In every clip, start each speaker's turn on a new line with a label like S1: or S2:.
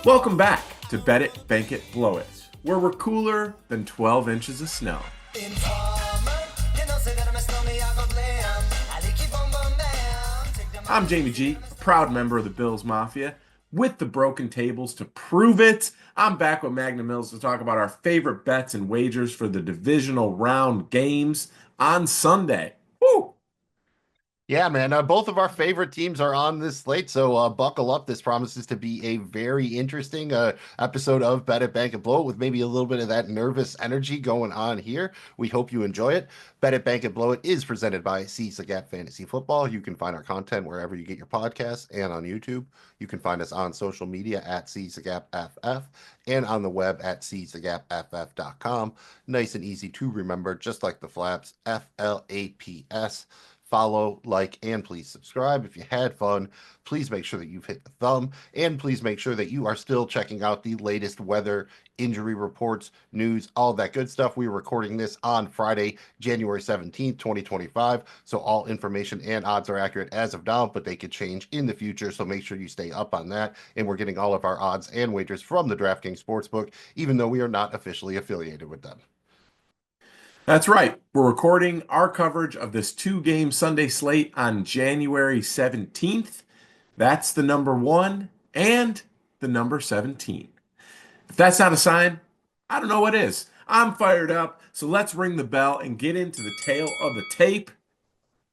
S1: Welcome back to Bet It, Bank It, Blow It, where we're cooler than 12 inches of snow. I'm Jamie G, a proud member of the Bills Mafia, with the broken tables to prove it. I'm back with Magnum to talk about our favorite bets and wagers for the divisional round games on Sunday. Woo!
S2: Yeah, man. Both of our favorite teams are on this slate, so buckle up. This promises to be a very interesting episode of Bet It, Bank It, Blow It with maybe a little bit of that nervous energy going on here. We hope you enjoy it. Bet It, Bank It, Blow It is presented by Seize the Gap Fantasy Football. You can find our content wherever you get your podcasts and on YouTube. You can find us on social media at Seize the Gap FF and on the web at seizethegapff.com. Nice and easy to remember, just like the flaps, FLAPS. Follow, like, and please subscribe. If you had fun, please make sure that you've hit the thumb, and please make sure that you are still checking out the latest weather, injury reports, news, all that good stuff. We are recording this on Friday, January 17th, 2025. So all information and odds are accurate as of now, but they could change in the future. So make sure you stay up on that. And we're getting all of our odds and wagers from the DraftKings Sportsbook, even though we are not officially affiliated with them.
S1: That's right. We're recording our coverage of this two-game Sunday slate on January 17th. That's the number 1 and the number 17. If that's not a sign, I don't know what is. I'm fired up, so let's ring the bell and get into the tail of the tape.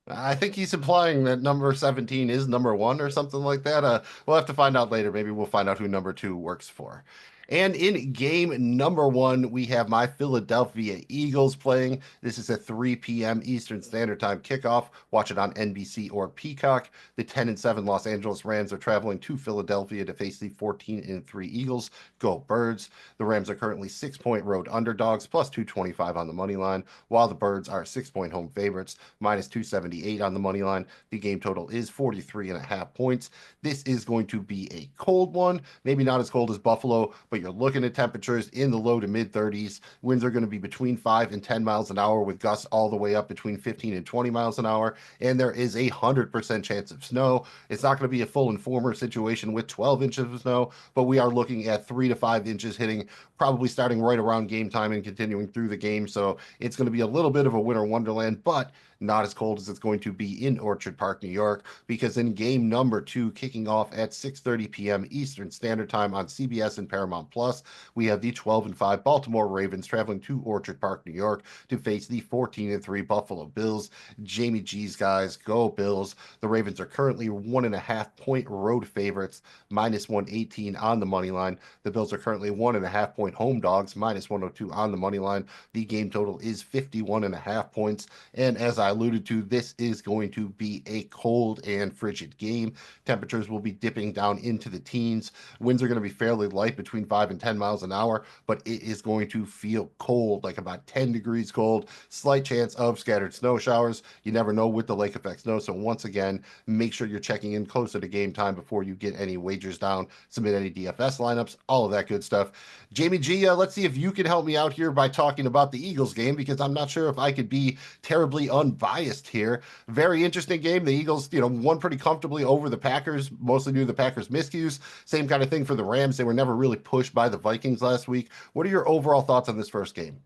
S2: I think he's implying that number 17 is number one or something like that. We'll have to find out later. Maybe we'll find out who number two works for. And in game number one, we have my Philadelphia Eagles playing. This is a 3 p.m. Eastern Standard Time kickoff. Watch it on NBC or Peacock. The 10-7 Los Angeles Rams are traveling to Philadelphia to face the 14-3 Eagles. Go Birds. The Rams are currently 6-point road underdogs, plus 225 on the money line, while the Birds are 6-point home favorites, minus 278 on the money line. The game total is 43.5 points. This is going to be a cold one, maybe not as cold as Buffalo, but you're looking at temperatures in the low to mid 30s. Winds are going to be between 5 and 10 miles an hour, with gusts all the way up between 15 and 20 miles an hour. And there is a 100% chance of snow. It's not going to be a full informer situation with 12 inches of snow, but we are looking at 3 to 5 inches hitting probably starting right around game time and continuing through the game. So it's going to be a little bit of a winter wonderland, but not as cold as it's going to be in Orchard Park, New York, because in game number 2, kicking off at 6:30 p.m. Eastern Standard Time on CBS and Paramount Plus, we have the 12-5 Baltimore Ravens traveling to Orchard Park, New York, to face the 14-3 Buffalo Bills. Jamie G's guys, go Bills. The Ravens are currently 1.5-point road favorites, minus 118 on the money line. The Bills are currently 1.5-point home dogs, minus 102 on the money line. The game total is 51.5 points. And as I alluded to, this is going to be a cold and frigid game. Temperatures will be dipping down into the teens. Winds are going to be fairly light, between 5 and 10 miles an hour, but it is going to feel cold, like about 10 degrees cold. Slight chance of scattered snow showers. You never know with the lake effect snow. So once again, make sure you're checking in closer to game time before you get any wagers down, submit any DFS lineups, all of that good stuff. Jamie G, let's see if you can help me out here by talking about the Eagles game, because I'm not sure if I could be terribly unbiased here. Very interesting game. The Eagles, won pretty comfortably over the Packers, mostly due to the Packers' miscues. Same kind of thing for the Rams. They were never really pushed by the Vikings last week. What are your overall thoughts on this first game?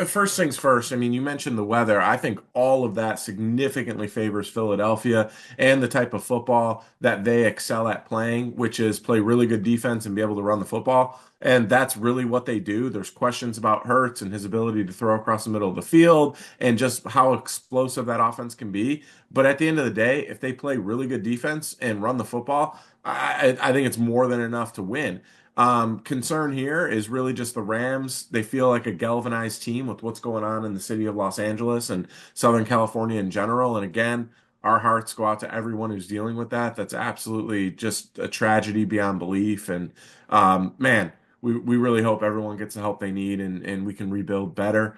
S1: First things first, I mean, you mentioned the weather. I think all of that significantly favors Philadelphia and the type of football that they excel at playing, which is play really good defense and be able to run the football. And that's really what they do. There's questions about Hurts and his ability to throw across the middle of the field and just how explosive that offense can be. But at the end of the day, if they play really good defense and run the football, I think it's more than enough to win. Concern here is really just the Rams. They feel like a galvanized team with what's going on in the city of Los Angeles and Southern California in general. And again, our hearts go out to everyone who's dealing with that. That's absolutely just a tragedy beyond belief. And man, we really hope everyone gets the help they need and we can rebuild better.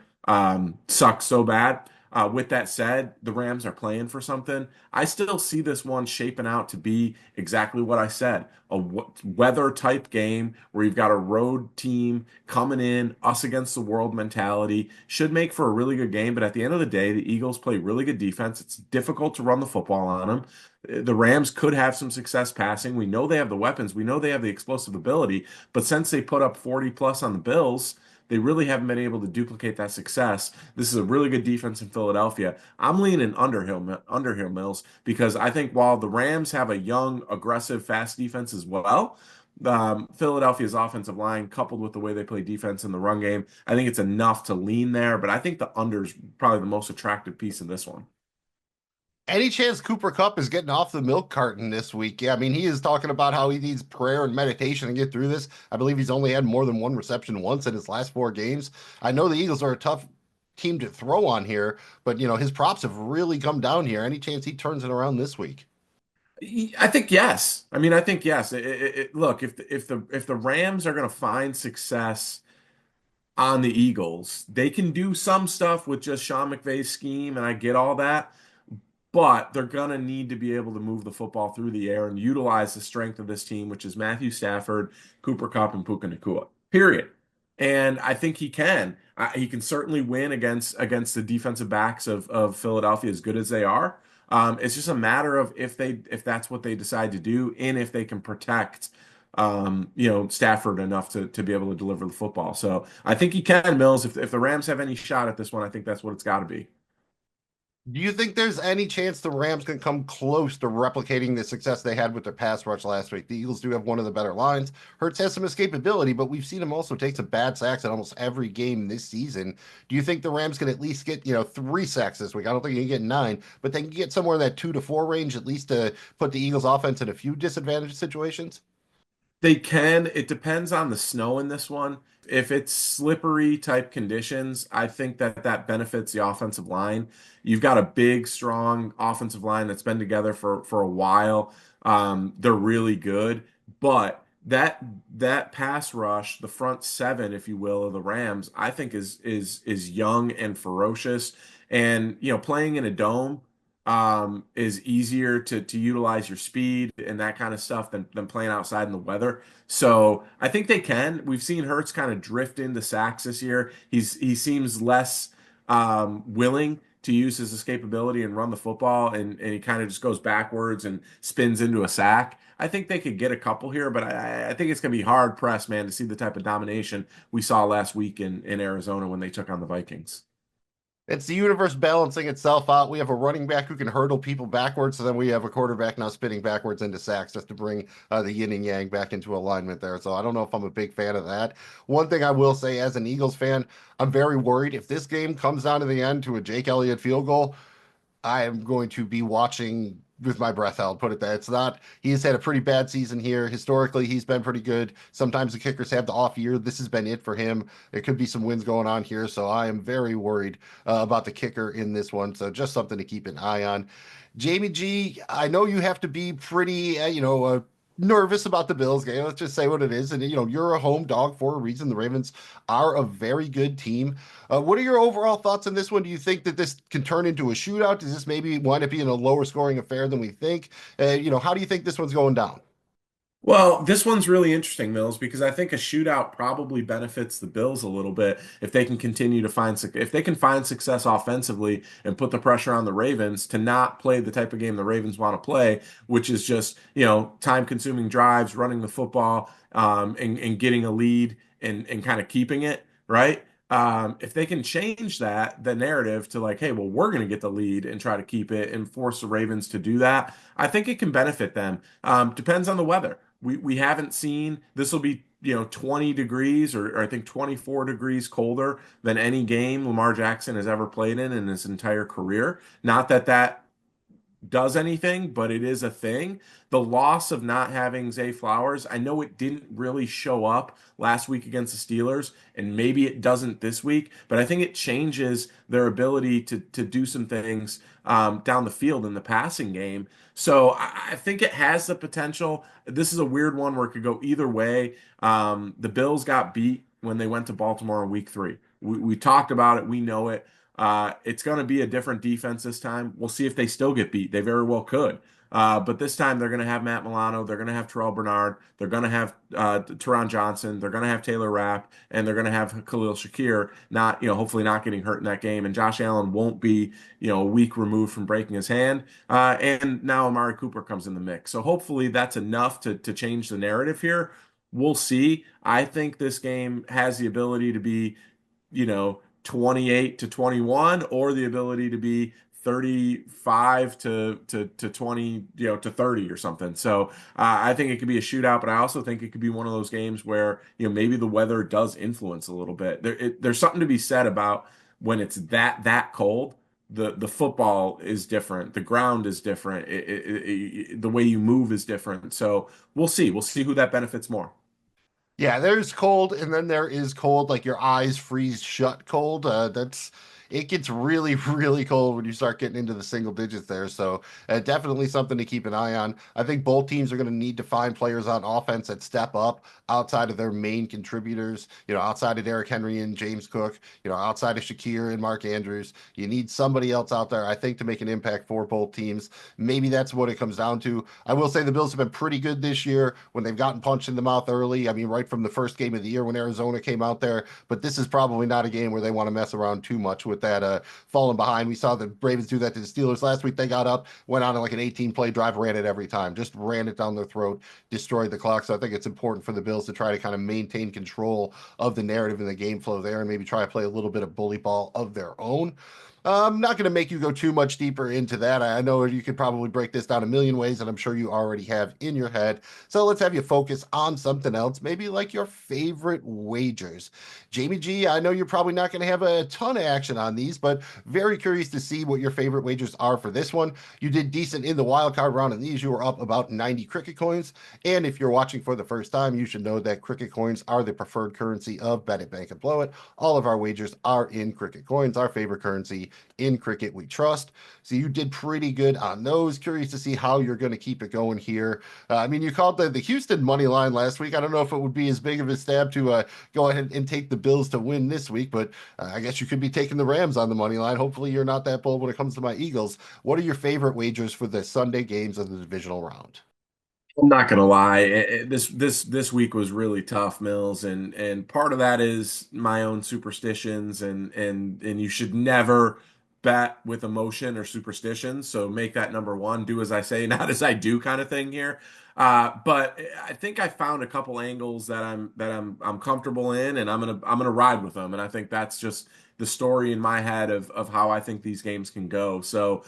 S1: Sucks so bad. With that said, the Rams are playing for something. I still see this one shaping out to be exactly what I said, a weather type game where you've got a road team coming in, us against the world mentality. Should make for a really good game, but at the end of the day, the Eagles play really good defense. It's difficult to run the football on them. The Rams could have some success passing. We know they have the weapons. We know they have the explosive ability, but since they put up 40 plus on the Bills, they really haven't been able to duplicate that success. This is a really good defense in Philadelphia. I'm leaning Underhill Mills because I think while the Rams have a young, aggressive, fast defense as well, Philadelphia's offensive line, coupled with the way they play defense in the run game, I think it's enough to lean there. But I think the under's probably the most attractive piece in this one.
S2: Any chance Cooper Cup is getting off the milk carton this week? Yeah, I mean, he is talking about how he needs prayer and meditation to get through this. I believe he's only had more than one reception once in his last four games. I know the Eagles are a tough team to throw on here, but his props have really come down here. Any chance he turns it around this week?
S1: I think yes. I mean, I think yes. Look, if the Rams are going to find success on the Eagles, they can do some stuff with just Sean McVay's scheme, and I get all that. But they're going to need to be able to move the football through the air and utilize the strength of this team, which is Matthew Stafford, Cooper Kupp, and Puka Nacua. Period. And I think he can. He can certainly win against the defensive backs of Philadelphia, as good as they are. It's just a matter of if that's what they decide to do, and if they can protect Stafford enough to be able to deliver the football. So I think he can, Mills. If the Rams have any shot at this one, I think that's what it's got to be.
S2: Do you think there's any chance the Rams can come close to replicating the success they had with their pass rush last week? The Eagles do have one of the better lines. Hurts has some escapability, but we've seen him also take some bad sacks in almost every game this season. Do you think the Rams can at least get, three sacks this week? I don't think you can get nine, but they can get somewhere in that 2 to 4 range at least to put the Eagles offense in a few disadvantaged situations?
S1: They can. It depends on the snow in this one. If it's slippery type conditions, I think that benefits the offensive line. You've got a big, strong offensive line that's been together for a while. They're really good, but that pass rush, the front seven, if you will, of the Rams, I think is young and ferocious. And playing in a dome is easier to utilize your speed and that kind of stuff than playing outside in the weather. So I think they can. We've seen Hurts kind of drift into sacks this year. He seems less willing to use his escapability and run the football, and he kind of just goes backwards and spins into a sack. I think they could get a couple here, but I think it's going to be hard pressed, man, to see the type of domination we saw last week in Arizona when they took on the Vikings.
S2: It's the universe balancing itself out. We have a running back who can hurdle people backwards, so then we have a quarterback now spinning backwards into sacks just to bring the yin and yang back into alignment there. So I don't know if I'm a big fan of that. One thing I will say as an Eagles fan, I'm very worried if this game comes down to the end to a Jake Elliott field goal. I am going to be watching with my breath held. Put it that it's not. He has had a pretty bad season here. Historically, he's been pretty good. Sometimes the kickers have the off year. This has been it for him. There could be some wins going on here, so I am very worried about the kicker in this one. So just something to keep an eye on. Jamie G, I know you have to be pretty, nervous about the Bills game. Let's just say what it is. And, you're a home dog for a reason. The Ravens are a very good team. What are your overall thoughts on this one? Do you think that this can turn into a shootout? Does this maybe wind up being a lower scoring affair than we think? How do you think this one's going down?
S1: Well, this one's really interesting, Mills, because I think a shootout probably benefits the Bills a little bit if they can continue to if they can find success offensively and put the pressure on the Ravens to not play the type of game the Ravens want to play, which is just, time-consuming drives, running the football, and getting a lead and kind of keeping it, right? If they can change the narrative to like, hey, well, we're going to get the lead and try to keep it and force the Ravens to do that, I think it can benefit them. Depends on the weather. We haven't seen this will be 20 degrees or I think 24 degrees colder than any game Lamar Jackson has ever played in his entire career. Not that does anything, but it is a thing. The loss of not having Zay Flowers, I know it didn't really show up last week against the Steelers, and maybe it doesn't this week, but I think it changes their ability to do some things down the field in the passing game. So I think it has the potential. This is a weird one where it could go either way. The Bills got beat when they went to Baltimore in week 3. We talked about it. We know it. It's going to be a different defense this time. We'll see if they still get beat. They very well could. But this time they're going to have Matt Milano, they're going to have Terrell Bernard, they're going to have Teron Johnson, they're going to have Taylor Rapp, and they're going to have Khalil Shakir, not, hopefully not getting hurt in that game. And Josh Allen won't be, a week removed from breaking his hand. And now Amari Cooper comes in the mix. So hopefully that's enough to change the narrative here. We'll see. I think this game has the ability to be, 28 to 21, or the ability to be 35 to 20, to 30 or something. So I think it could be a shootout, but I also think it could be one of those games where, maybe the weather does influence a little bit. There's something to be said about when it's that cold. The football is different. The ground is different. The way you move is different. So we'll see. We'll see who that benefits more.
S2: Yeah, there's cold, and then there is cold, like your eyes freeze shut cold. It gets really, really cold when you start getting into the single digits there. So definitely something to keep an eye on. I think both teams are going to need to find players on offense that step up outside of their main contributors. Outside of Derrick Henry and James Cook. Outside of Shakir and Mark Andrews. You need somebody else out there, I think, to make an impact for both teams. Maybe that's what it comes down to. I will say the Bills have been pretty good this year when they've gotten punched in the mouth early. I mean, right from the first game of the year when Arizona came out there. But this is probably not a game where they want to mess around too much with that falling behind. We saw the Ravens do that to the Steelers last week. They got up, went on like an 18 play drive, ran it every time, just ran it down their throat, destroyed the clock. So I think it's important for the Bills to try to kind of maintain control of the narrative and the game flow there, and maybe try to play a little bit of bully ball of their own. I'm not going to make you go too much deeper into that. I know you could probably break this down a million ways, and I'm sure you already have in your head. So let's have you focus on something else, maybe like your favorite wagers. Jamie G, I know you're probably not going to have a ton of action on these, but very curious to see what your favorite wagers are for this one. You did decent in the wild card round in these. You were up about 90 cricket coins. And if you're watching for the first time, you should know that cricket coins are the preferred currency of Bet It, Bank, and Blow It. All of our wagers are in cricket coins, our favorite currency in cricket we trust. So you did pretty good on those. Curious to see how you're going to keep it going here. I mean, you called the Houston money line last week. I don't know if it would be as big of a stab to go ahead and take the Bills to win this week, but I guess you could be taking the Rams on the money line. Hopefully, you're not that bold when it comes to my Eagles. What are your favorite wagers for the Sunday games of the divisional round?
S1: I'm not gonna lie. This week was really tough, Mills, and part of that is my own superstitions, and you should never bet with emotion or superstition. So make that number one. Do as I say, not as I do, kind of thing here. But I think I found a couple angles that I'm comfortable in, and I'm gonna ride with them. And I think that's just the story in my head of how I think these games can go. So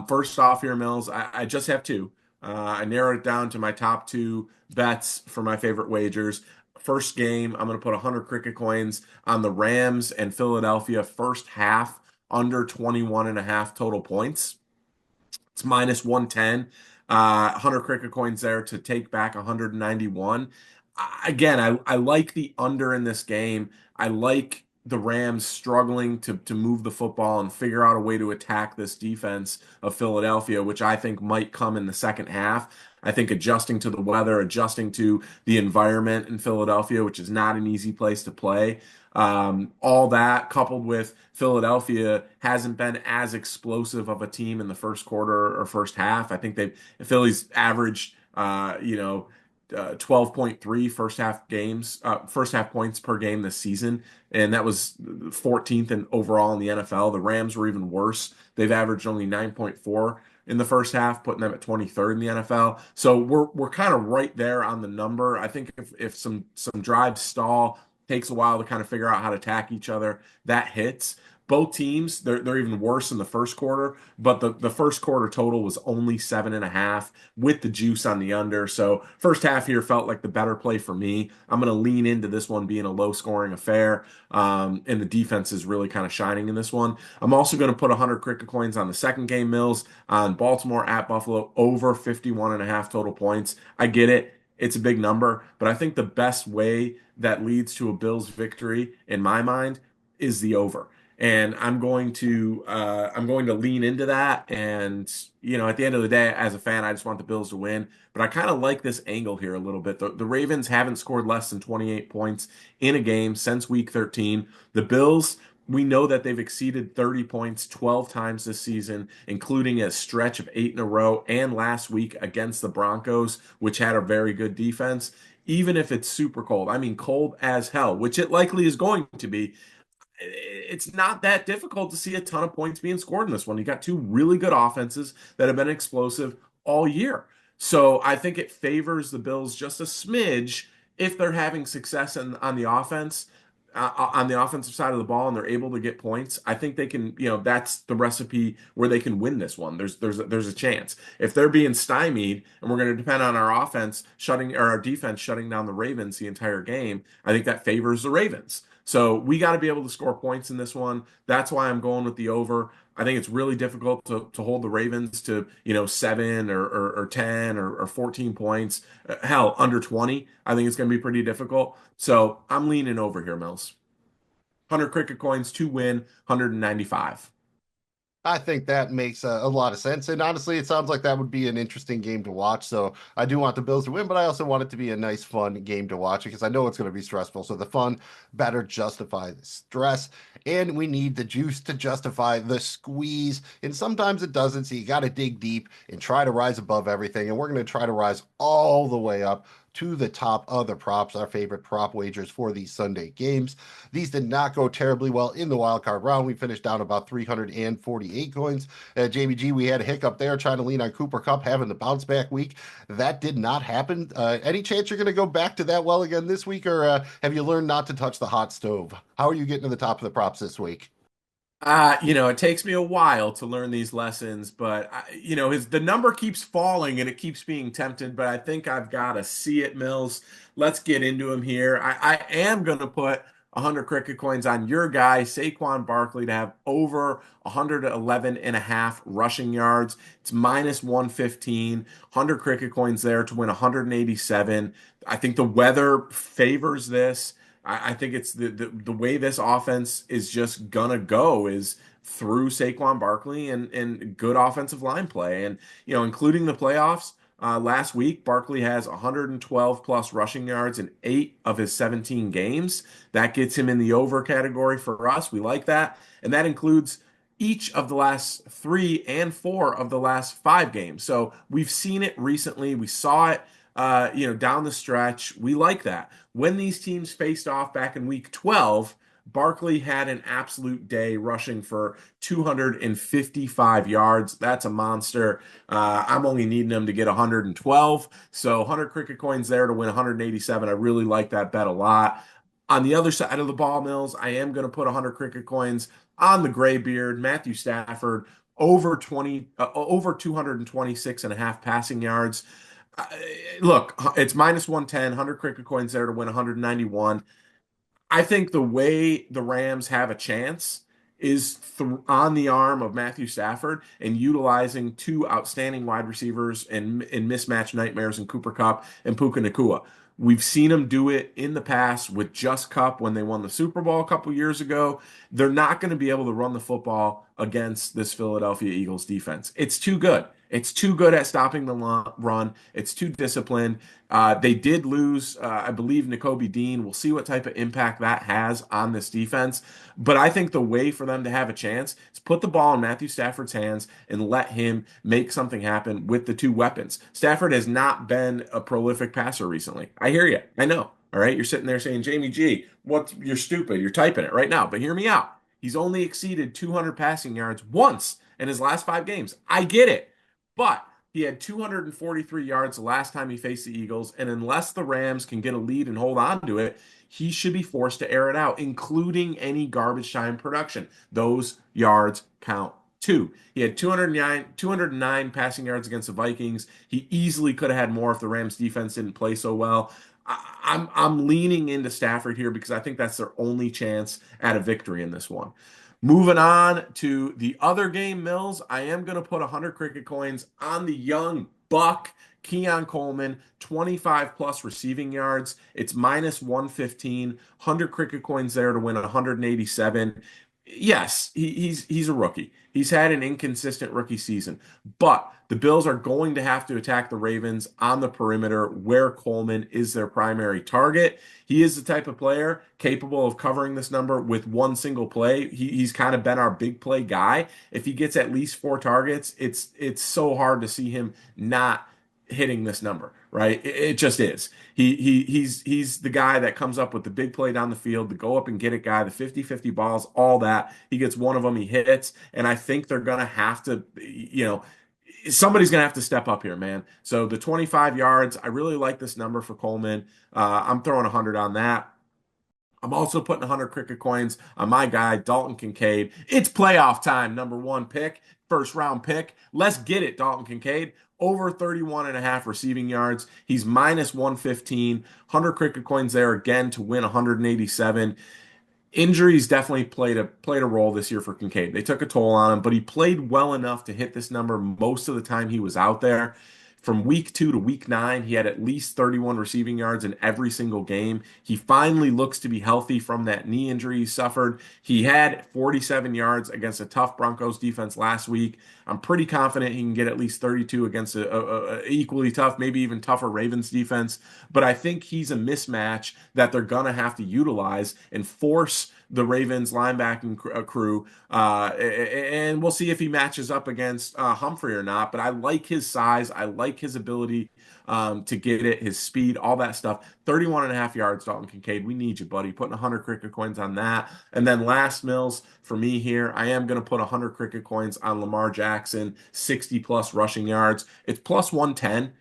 S1: first off here, Mills, I just have two. I narrowed it down to my top two bets for my favorite wagers. First game, I'm going to put 100 cricket coins on the Rams and Philadelphia first half under 21 and a half total points. It's minus 110. 100 cricket coins there to take back 191. Again, I like the under in this game. I like the Rams struggling to move the football and figure out a way to attack this defense of Philadelphia, which I think might come in the second half. I think adjusting to the weather, adjusting to the environment in Philadelphia, which is not an easy place to play. All that coupled with Philadelphia hasn't been as explosive of a team in the first quarter or first half. I think Philly's averaged 12.3 first half points per game this season, and that was 14th in overall in the NFL. The Rams were even worse. They've averaged only 9.4 in the first half, putting them at 23rd in the NFL. So we're kind of right there on the number. I think if some drives stall, takes a while to kind of figure out how to attack each other, that hits. Both teams, they're even worse in the first quarter, but the first quarter total was only 7.5 with the juice on the under. So first half here felt like the better play for me. I'm going to lean into this one being a low scoring affair. And the defense is really kind of shining in this one. I'm also going to put 100 cricket coins on the second game, Mills, on Baltimore at Buffalo over 51 and a half total points. I get it. It's a big number, but I think the best way that leads to a Bills victory in my mind is the over. And I'm going to lean into that. And at the end of the day, as a fan, I just want the Bills to win. But I kind of like this angle here a little bit. The Ravens haven't scored less than 28 points in a game since week 13. The Bills, We know that they've exceeded 30 points 12 times this season, including a stretch of 8 in a row and last week against the Broncos, which had a very good defense. Even if it's super cold, I mean, cold as hell, which it likely is going to be, it's not that difficult to see a ton of points being scored in this one. You got two really good offenses that have been explosive all year. So I think it favors the Bills just a smidge if they're having success on the offense, on the offensive side of the ball, and they're able to get points. I think they can, that's the recipe where they can win this one. There's a chance. If they're being stymied, and we're going to depend on our offense shutting or our defense shutting down the Ravens the entire game, I think that favors the Ravens. So we got to be able to score points in this one. That's why I'm going with the over. I think it's really difficult to hold the Ravens to, 7 or 10 or 14 points. Hell, under 20. I think it's going to be pretty difficult. So I'm leaning over here, Mills. 100 cricket coins to win, 195.
S2: I think that makes a lot of sense. And honestly, it sounds like that would be an interesting game to watch. So I do want the Bills to win, but I also want it to be a nice, fun game to watch because I know it's going to be stressful. So the fun better justify the stress. And we need the juice to justify the squeeze. And sometimes it doesn't. So you got to dig deep and try to rise above everything. And we're going to try to rise all the way up to the top of the props, our favorite prop wagers for these Sunday games. These did not go terribly well in the wild card round. We finished down about 348 coins. Jamie G, we had a hiccup there trying to lean on Cooper Cup having the bounce back week. That did not happen. Any chance you're going to go back to that well again this week, or have you learned not to touch the hot stove? How are you getting to the top of the props this week?
S1: It takes me a while to learn these lessons, but the number keeps falling and it keeps being tempted, but I think I've got to see it, Mills. Let's get into him here. I am going to put 100 cricket coins on your guy, Saquon Barkley, to have over 111 and a half rushing yards. It's minus 115, 100 cricket coins there to win 187. I think the weather favors this. I think it's the way this offense is just gonna go is through Saquon Barkley and good offensive line play. And including the playoffs, last week, Barkley has 112 plus rushing yards in 8 of his 17 games. That gets him in the over category for us. We like that. And that includes each of the last 3 and 4 of the last 5 games. So we've seen it recently. We saw it, down the stretch. We like that. When these teams faced off back in week 12, Barkley had an absolute day rushing for 255 yards. That's a monster. I'm only needing him to get 112. So 100 cricket coins there to win 187. I really like that bet a lot. On the other side of the ball, Mills, I am going to put 100 cricket coins on the graybeard, Matthew Stafford, over 226 and a half passing yards. Uh, Look, it's minus 110, 100 cricket coins there to win 191. I think the way the Rams have a chance is on the arm of Matthew Stafford and utilizing two outstanding wide receivers and mismatch nightmares in Cooper Cup and Puka Nacua. We've seen them do it in the past with just Cup when they won the Super Bowl a couple years ago. They're not going to be able to run the football against this Philadelphia Eagles defense. It's too good. It's too good at stopping the run. It's too disciplined. They did lose, I believe, Nakobe Dean. We'll see what type of impact that has on this defense. But I think the way for them to have a chance is put the ball in Matthew Stafford's hands and let him make something happen with the two weapons. Stafford has not been a prolific passer recently. I hear you. I know. All right. You're sitting there saying, Jamie G, you're stupid. You're typing it right now. But hear me out. He's only exceeded 200 passing yards once in his last 5 games. I get it. But he had 243 yards the last time he faced the Eagles, and unless the Rams can get a lead and hold on to it, he should be forced to air it out, including any garbage time production. Those yards count too. He had 209 passing yards against the Vikings. He easily could have had more if the Rams defense didn't play so well. I'm leaning into Stafford here because I think that's their only chance at a victory in this one. Moving on to the other game, Mills, I am going to put 100 cricket coins on the young buck, Keon Coleman, 25 plus receiving yards. It's minus 115, 100 cricket coins there to win 187. Yes, he's a rookie. He's had an inconsistent rookie season, but the Bills are going to have to attack the Ravens on the perimeter where Coleman is their primary target. He is the type of player capable of covering this number with one single play. He's kind of been our big play guy. If he gets at least four targets, it's so hard to see him not hitting this number, right? It just is. He's the guy that comes up with the big play down the field, the go up and get it guy, the 50-50 balls, all that. He gets one of them, he hits, and I think they're gonna have to, somebody's gonna have to step up here, man. So the 25 yards, I really like this number for Coleman. I'm throwing 100 on that. I'm also putting 100 cricket coins on my guy, Dalton Kincaid. It's playoff time, number one pick, first round pick. Let's get it, Dalton Kincaid. Over 31 and a half receiving yards. He's minus 115. 100 cricket coins there again to win 187. Injuries definitely played a role this year for Kincaid. They took a toll on him, but he played well enough to hit this number most of the time he was out there. From week 2 to week 9, he had at least 31 receiving yards in every single game. He finally looks to be healthy from that knee injury he suffered. He had 47 yards against a tough Broncos defense last week. I'm pretty confident he can get at least 32 against a equally tough, maybe even tougher Ravens defense. But I think he's a mismatch that they're going to have to utilize and force the Ravens linebacking crew. And we'll see if he matches up against Humphrey or not. But I like his size. I like his ability to get it, his speed, all that stuff. 31 and a half yards, Dalton Kincaid. We need you, buddy. Putting 100 cricket coins on that. And then last mills for me here, I am going to put 100 cricket coins on Lamar Jackson, 60 plus rushing yards. It's plus 110.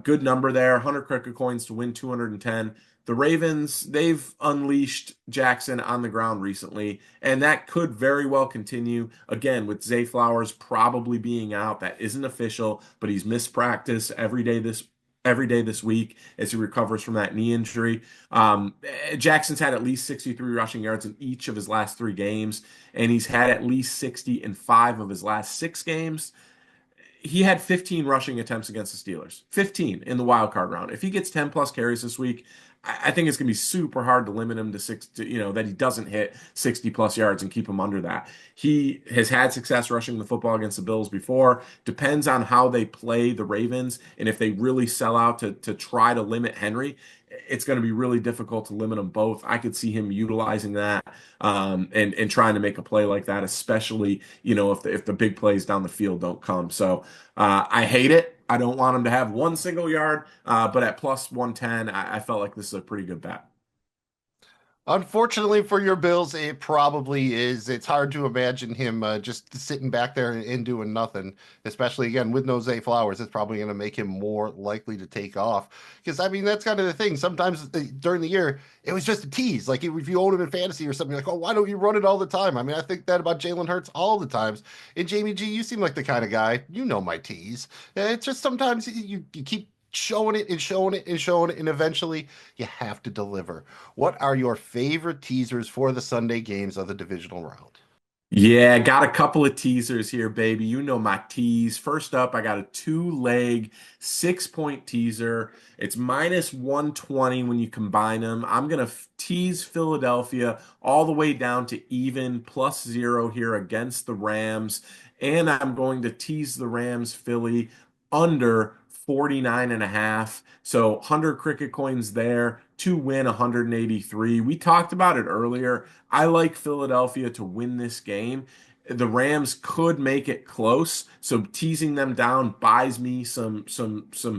S1: Good number there. 100 cricket coins to win 210. The Ravens, they've unleashed Jackson on the ground recently, and that could very well continue. Again, with Zay Flowers probably being out, that isn't official, but he's missed practice every day this week as he recovers from that knee injury. Jackson's had at least 63 rushing yards in each of his last 3 games, and he's had at least 60 in 5 of his last 6 games. He had 15 rushing attempts against the Steelers, 15 in the wild card round. If he gets 10 plus carries this week, I think it's going to be super hard to limit him to that he doesn't hit 60 plus yards and keep him under that. He has had success rushing the football against the Bills before. Depends on how they play the Ravens and if they really sell out to try to limit Henry. It's going to be really difficult to limit them both. I could see him utilizing that and trying to make a play like that, especially if the big plays down the field don't come. So I hate it. I don't want him to have one single yard, but at plus 110, I felt like this is a pretty good bet.
S2: Unfortunately for your Bills, it probably is. It's hard to imagine him just sitting back there and doing nothing, especially again with no Zay Flowers. It's probably going to make him more likely to take off. Because, I mean, that's kind of the thing. Sometimes during the year, it was just a tease. Like if you own him in fantasy or something, you're like, oh, why don't you run it all the time? I mean, I think that about Jalen Hurts all the times. And Jamie G, you seem like the kind of guy, you know my tease. It's just sometimes you keep showing it and showing it and showing it, and eventually you have to deliver. What are your favorite teasers for the Sunday games of the divisional round?
S1: Yeah, got a couple of teasers here, baby. You know my tease. First up, I got a two-leg 6-point teaser. It's minus 120 when you combine them. I'm going to tease Philadelphia all the way down to even plus 0 here against the Rams. And I'm going to tease the Rams Philly under 49 and a half. So 100 cricket coins there to win 183. We talked about it earlier. I like Philadelphia to win this game. The Rams could make it close, so teasing them down buys me some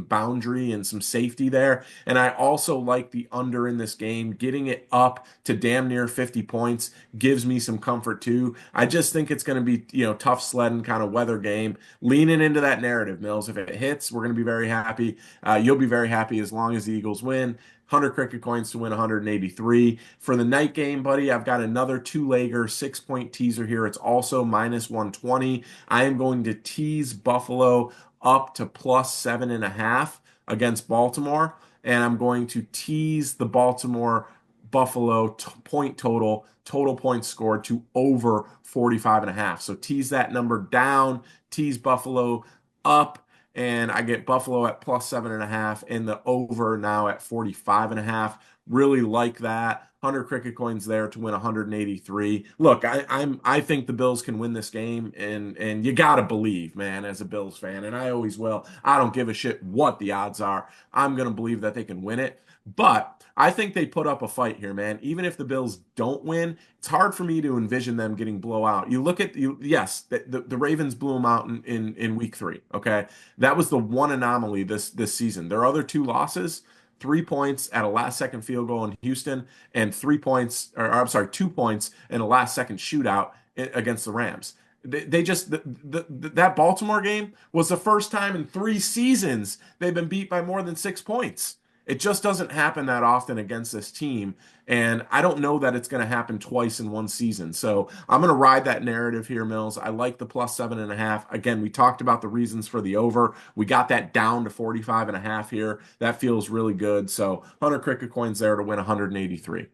S1: boundary and some safety there. And I also like the under in this game. Getting it up to damn near 50 points gives me some comfort too. I just think it's going to be, tough sledding kind of weather game. Leaning into that narrative, Mills. If it hits, we're going to be very happy. You'll be very happy as long as the Eagles win. 100 cricket coins to win 183. For the night game, buddy, I've got another two-legger 6-point teaser here. It's also minus 120. I am going to tease Buffalo up to plus 7.5 against Baltimore. And I'm going to tease the Baltimore Buffalo point total points scored to over 45 and a half. So tease that number down, tease Buffalo up, and I get Buffalo at plus 7.5 and the over now at 45.5. Really like that. 100 cricket coins there to win 183. Look, I think the Bills can win this game, and you gotta believe, man, as a Bills fan, and I always will. I don't give a shit what the odds are. I'm gonna believe that they can win it. But I think they put up a fight here, man. Even if the Bills don't win, it's hard for me to envision them getting blow out. You look at you, yes, the Ravens blew them out in week 3. Okay. That was the one anomaly this season. Their other two losses, 3 points at a last second field goal in Houston, and 3 points, or I'm sorry, 2 points in a last second shootout against the Rams. They just that Baltimore game was the first time in 3 seasons they've been beat by more than 6 points. It just doesn't happen that often against this team. And I don't know that it's going to happen twice in one season. So I'm going to ride that narrative here, Mills. I like the plus 7.5. Again, we talked about the reasons for the over. We got that down to 45.5 here. That feels really good. So 100 cricket coins there to win 183.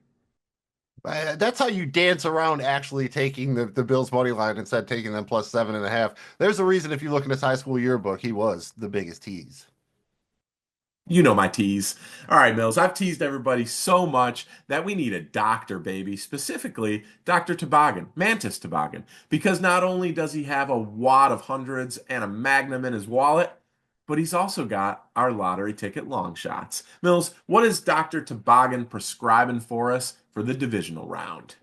S2: That's how you dance around actually taking the Bills money line instead of taking them plus 7.5. There's a reason if you look in his high school yearbook, he was the biggest tease.
S1: You know my tease. All right, Mills, I've teased everybody so much that we need a doctor, baby. Specifically, Dr. Toboggan, Mantis Toboggan, because not only does he have a wad of hundreds and a Magnum in his wallet, but he's also got our lottery ticket long shots. Mills, what is Dr. Toboggan prescribing for us for the divisional round?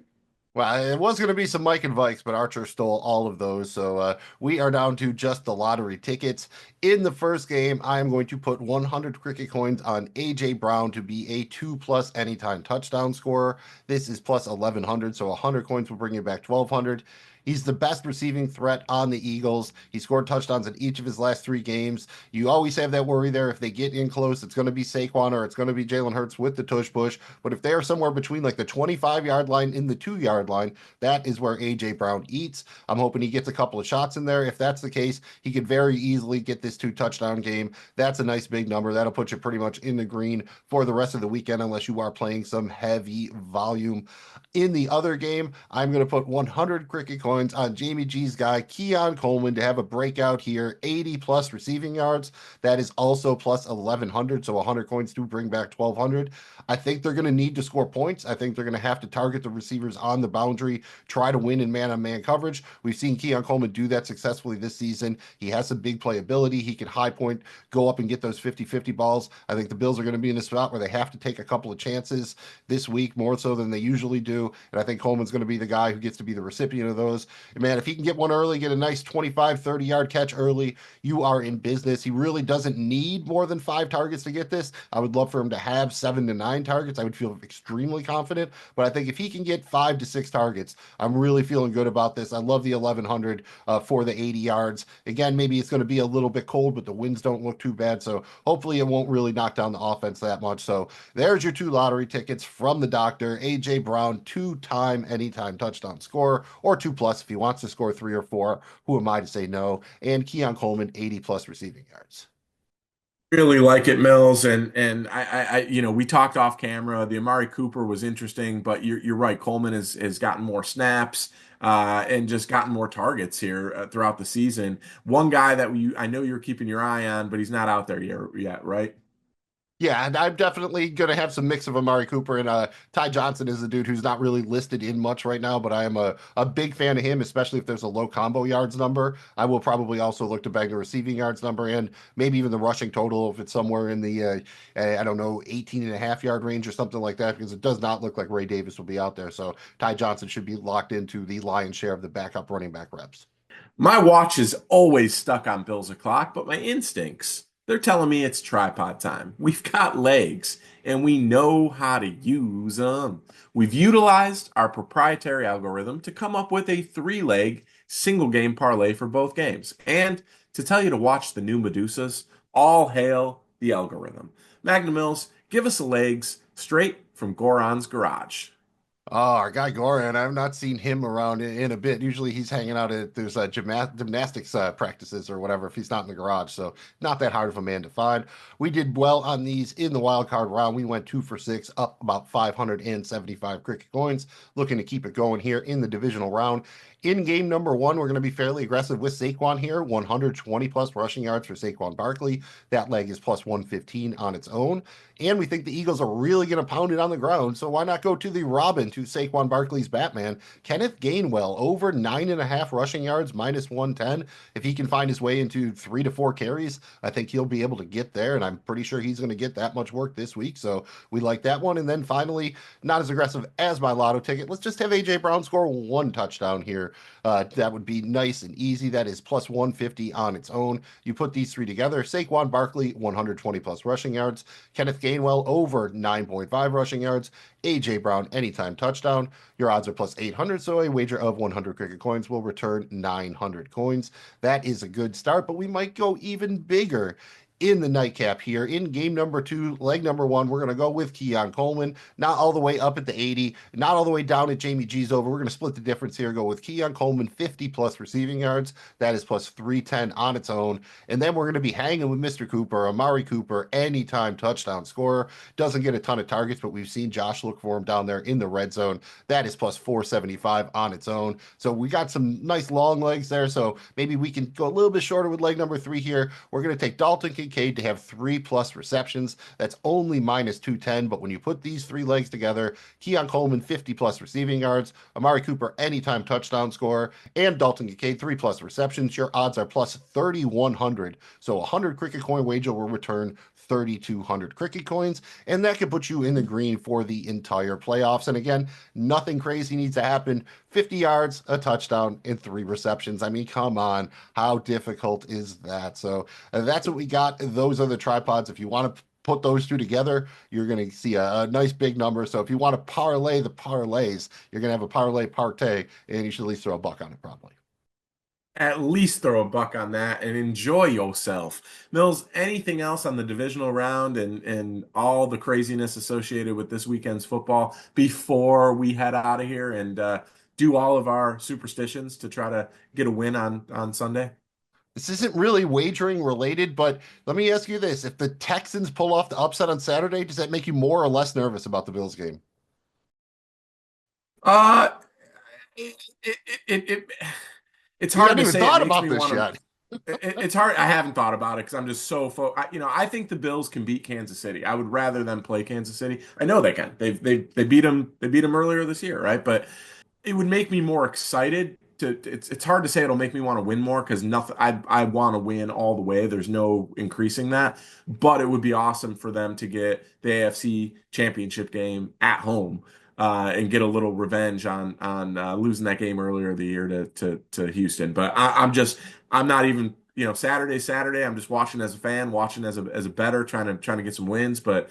S2: Well, it was going to be some Mike and Vikes, but Archer stole all of those. So we are down to just the lottery tickets. In the first game, I am going to put 100 cricket coins on AJ Brown to be a 2+ anytime touchdown scorer. This is plus 1100, so 100 coins will bring you back 1200. He's the best receiving threat on the Eagles. He scored touchdowns in each of his last 3 games. You always have that worry there. If they get in close, it's going to be Saquon or it's going to be Jalen Hurts with the tush push. But if they are somewhere between like the 25-yard line and the 2-yard line, that is where AJ Brown eats. I'm hoping he gets a couple of shots in there. If that's the case, he could very easily get this 2 touchdown game. That's a nice big number. That'll put you pretty much in the green for the rest of the weekend, unless you are playing some heavy volume. In the other game, I'm going to put 100 cricket coins on Jamie G's guy, Keon Coleman, to have a breakout here, 80 plus receiving yards. That is also plus 1100, so 100 coins to bring back 1200. I think they're going to need to score points. I think they're going to have to target the receivers on the boundary, try to win in man-on-man coverage. We've seen Keon Coleman do that successfully this season. He has some big playability. He can high point, go up and get those 50-50 balls. I think the Bills are going to be in a spot where they have to take a couple of chances this week, more so than they usually do. And I think Coleman's going to be the guy who gets to be the recipient of those. And man, if he can get one early, get a nice 25, 30-yard catch early, you are in business. He really doesn't need more than 5 targets to get this. I would love for him to have 7 to 9 targets. I would feel extremely confident. But I think if he can get 5 to 6 targets, I'm really feeling good about this. I love the 1100 for the 80 yards. Again, maybe it's going to be a little bit cold, but the winds don't look too bad. So hopefully it won't really knock down the offense that much. So there's your 2 lottery tickets from the doctor. AJ Brown, 2-time anytime touchdown scorer, or 2+ if he wants to score 3 or 4. Who am I to say no? And Keon Coleman, 80 plus receiving yards.
S1: Really like it, Mills, and we talked off camera. The Amari Cooper was interesting, but you're right. Coleman has gotten more snaps and just gotten more targets here throughout the season. One guy that I know you're keeping your eye on, but he's not out there yet, right?
S2: Yeah, and I'm definitely going to have some mix of Amari Cooper and Ty Johnson is a dude who's not really listed in much right now, but I am a big fan of him, especially if there's a low combo yards number. I will probably also look to bag the receiving yards number and maybe even the rushing total if it's somewhere in the, I don't know, 18.5-yard range or something like that, because it does not look like Ray Davis will be out there. So Ty Johnson should be locked into the lion's share of the backup running back reps.
S1: My watch is always stuck on Bill's o'clock, but my instincts, they're telling me it's tripod time. We've got legs and we know how to use them. We've utilized our proprietary algorithm to come up with a 3-leg single game parlay for both games. And to tell you to watch the new Medusas, all hail the algorithm. Magnum Mills, give us the legs straight from Goron's garage.
S2: Oh, our guy Goran, I've not seen him around in a bit. Usually he's hanging out at there's gymnastics practices or whatever if he's not in the garage. So not that hard of a man to find. We did well on these in the wild card round. We went 2 for 6, up about 575 cricket coins. Looking to keep it going here in the divisional round. In game number one, we're going to be fairly aggressive with Saquon here. 120 plus rushing yards for Saquon Barkley. That leg is plus 115 on its own. And we think the Eagles are really going to pound it on the ground. So why not go to the Robin, to Saquon Barkley's Batman? Kenneth Gainwell, over 9.5 rushing yards, minus 110. If he can find his way into 3 to 4 carries, I think he'll be able to get there. And I'm pretty sure he's going to get that much work this week. So we like that one. And then finally, not as aggressive as my lotto ticket. Let's just have A.J. Brown score 1 touchdown here. That would be nice and easy. That is plus 150 on its own. You put these three together: Saquon Barkley, 120 plus rushing yards; Kenneth Gainwell, over 9.5 rushing yards; A.J. Brown, anytime touchdown. Your odds are plus 800, so a wager of 100 cricket coins will return 900 coins. That is a good start, but we might go even bigger in the nightcap here. In game number two, leg number one, we're going to go with Keon Coleman, not all the way up at the 80, not all the way down at Jamie G's over. We're going to split the difference here, go with Keon Coleman, 50 plus receiving yards. That is plus 310 on its own. And then we're going to be hanging with Mr. Cooper, Amari Cooper, anytime touchdown scorer. Doesn't get a ton of targets, but we've seen Josh look for him down there in the red zone. That is plus 475 on its own. So we got some nice long legs there. So maybe we can go a little bit shorter with leg number three here. We're going to take Dalton Kincaid to have 3+ receptions. That's only minus 210. But when you put these three legs together, Keon Coleman, 50 plus receiving yards; Amari Cooper, anytime touchdown scorer; and Dalton Kincaid, 3+ receptions, your odds are plus 3,100. So 100 cricket coin wager will return 3,200 cricket coins, and that could put you in the green for the entire playoffs. And again, nothing crazy needs to happen. 50 yards, a touchdown, and 3 receptions. I mean, come on. How difficult is that? So that's what we got. Those are the tripods. If you want to put those two together, you're going to see a nice big number. So if you want to parlay the parlays, you're going to have a parlay partay, and you should at least throw a buck on it, probably.
S1: At least throw a buck on that and enjoy yourself. Mills, anything else on the divisional round and all the craziness associated with this weekend's football before we head out of here and do all of our superstitions to try to get a win on Sunday?
S2: This isn't really wagering related, but let me ask you this. If the Texans pull off the upset on Saturday, does that make you more or less nervous about the Bills game?
S1: Uh, it, it, it, it, it's
S2: You
S1: hard
S2: haven't
S1: to
S2: even
S1: say. It
S2: thought
S1: makes
S2: about
S1: me
S2: this
S1: want to.
S2: yet.
S1: It's hard. I haven't thought about it because I'm just so I think the Bills can beat Kansas City. I would rather them play Kansas City. I know they can. They beat them. They beat them earlier this year, right? But it would make me more excited to it's hard to say it'll make me want to win more because nothing I want to win all the way. There's no increasing that. But it would be awesome for them to get the AFC championship game at home and get a little revenge on losing that game earlier the year to Houston. But I'm not even Saturday. I'm just watching as a fan, watching as a bettor, trying to get some wins. But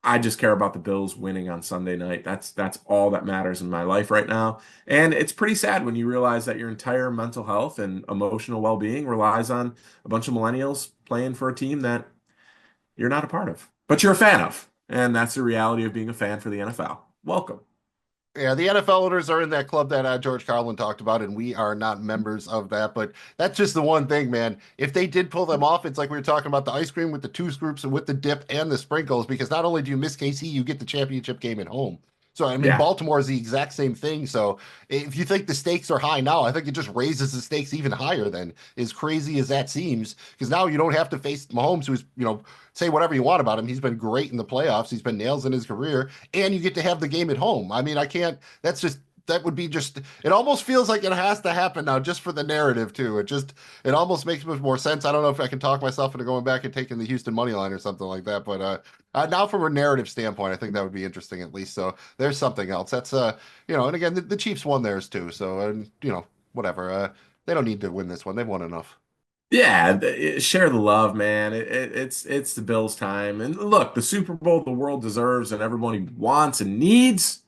S1: I just care about the Bills winning on Sunday night. That's all that matters in my life right now. And it's pretty sad when you realize that your entire mental health and emotional well-being relies on a bunch of millennials playing for a team that you're not a part of, but you're a fan of. And that's the reality of being a fan for the NFL. Welcome.
S2: Yeah, the NFL owners are in that club that George Carlin talked about, and we are not members of that. But that's just the one thing, man. If they did pull them off, it's like we were talking about the ice cream with the two scoops and with the dip and the sprinkles, because not only do you miss KC, you get the championship game at home. So, I mean,
S1: Yeah.
S2: Baltimore is the exact same thing. So, if you think the stakes are high now, I think it just raises the stakes even higher then, as crazy as that seems, because now you don't have to face Mahomes, who's, say whatever you want about him. He's been great in the playoffs. He's been nails in his career, and you get to have the game at home. I mean, I can't. That would be just. It almost feels like it has to happen now, just for the narrative too. It almost makes much more sense. I don't know if I can talk myself into going back and taking the Houston money line or something like that, but now from a narrative standpoint, I think that would be interesting at least. So there's something else. That's and again, the Chiefs won theirs too. So and whatever. They don't need to win this one. They've won enough.
S1: Yeah, share the love, man. It's the Bills' time. And look, the Super Bowl the world deserves and everybody wants and needs.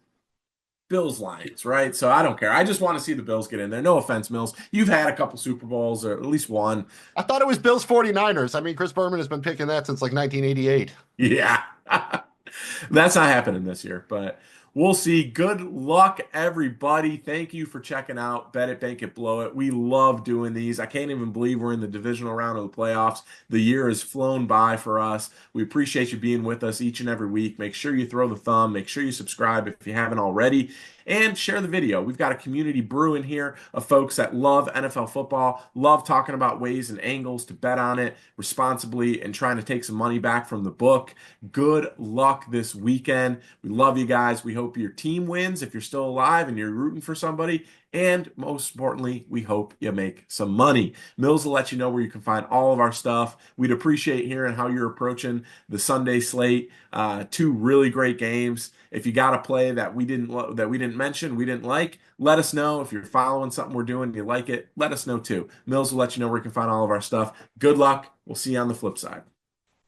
S1: Bills Lions, right? So I don't care. I just want to see the Bills get in there. No offense, Mills. You've had a couple Super Bowls or at least one.
S2: I thought it was Bills 49ers. I mean, Chris Berman has been picking that since like 1988.
S1: Yeah. That's not happening this year, but We'll see. Good luck, everybody. Thank you for checking out Bet It, Bank It, Blow It. We love doing these. I can't even believe we're in the divisional round of the playoffs. The year has flown by for us. We appreciate you being with us each and every week. Make sure you throw the thumb. Make sure you subscribe if you haven't already. And share the video. We've got a community brewing here of folks that love NFL football, love talking about ways and angles to bet on it responsibly and trying to take some money back from the book. Good luck this weekend. We love you guys. We hope your team wins if you're still alive and you're rooting for somebody. And most importantly, we hope you make some money. Mills will let you know where you can find all of our stuff. We'd appreciate hearing how you're approaching the Sunday slate. Two really great games. If you got a play that we didn't mention, we didn't like, let us know. If you're following something we're doing and you like it, let us know too. Mills will let you know where you can find all of our stuff. Good luck. We'll see you on the flip side.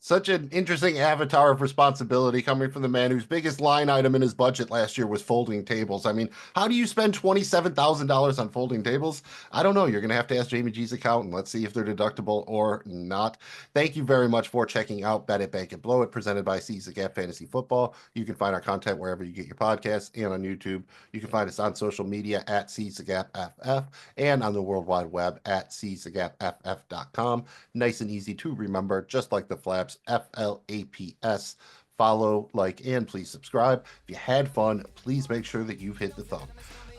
S2: Such an interesting avatar of responsibility coming from the man whose biggest line item in his budget last year was folding tables. I mean, how do you spend $27,000 on folding tables? I don't know. You're going to have to ask Jamie G's accountant. Let's see if they're deductible or not. Thank you very much for checking out Bet It, Bank It, Blow It, presented by Seize the Gap Fantasy Football. You can find our content wherever you get your podcasts and on YouTube. You can find us on social media at Seize the Gap FF and on the World Wide Web at seizethegapff.com. Nice and easy to remember, just like the flaps. FLAPS. Follow, like, and please subscribe. If you had fun, please make sure that you've hit the thumb.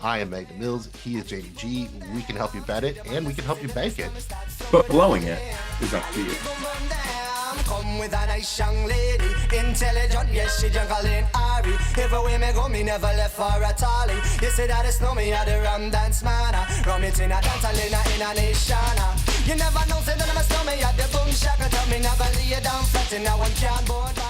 S2: I am Magnum Mills. He is JDG. We can help you bet it, and we can help you bank it.
S1: But blowing it is up to you.
S3: Come with a nice young lady, intelligent, yes, she juggling Ari. Everywhere me go, me never left for a tally. You say that it's no me at the rum dance man. Rum it in a dance, in a nation. You never know, say that I'm a snowman at the boom shack. Tell me never lay down flat in a one cardboard.